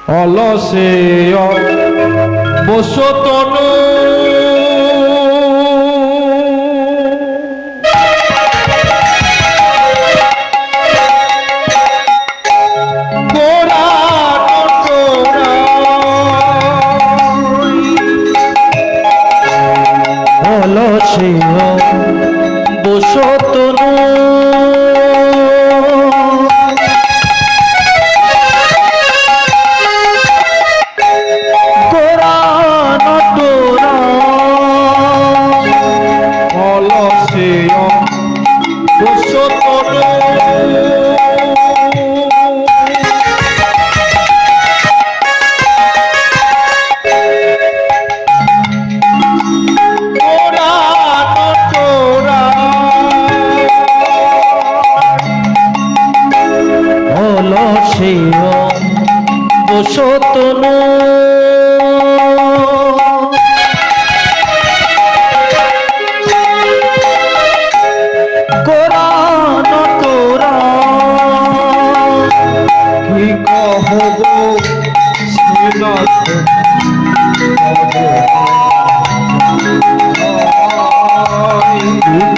অলসে বসতনু অলসে বসতনু বসতনু কোরআন তোরা কি কহব সেনা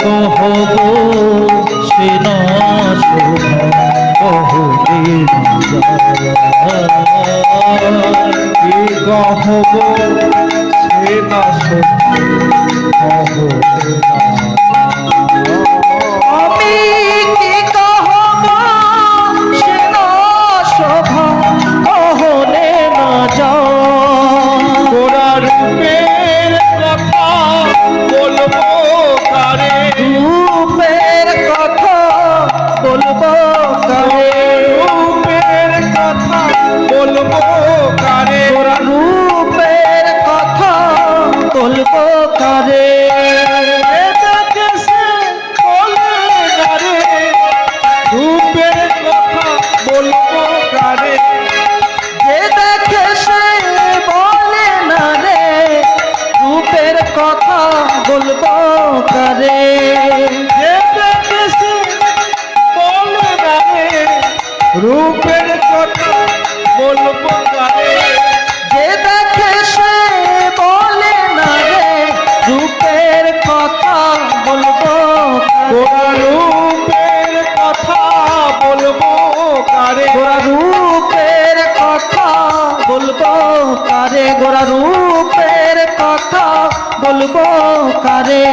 কহব সেনা কহবে কি কহব সেনা আমি কি কহব সেনা শোভা কহলে না যাও গোরা রূপের কথা বলবো কারে রূপের কথা বলবো কারে রূপের কথা বলবো কারে গোরা রূপের কথা বলবো কারে রূপের কথা বলবো কারে যে দেখে সে বলে না রে রূপের কথা বলবো কারে যে দেখে সে বলে না রে রূপের কথা বলবো কারে যে দেখে সে বলে না রে রূপের কথা বলবো গোরা রূপের কথা বলবো কারে গোরা রূপের কথা বলবো কারে গোরা রূপের কথা বলবো কারে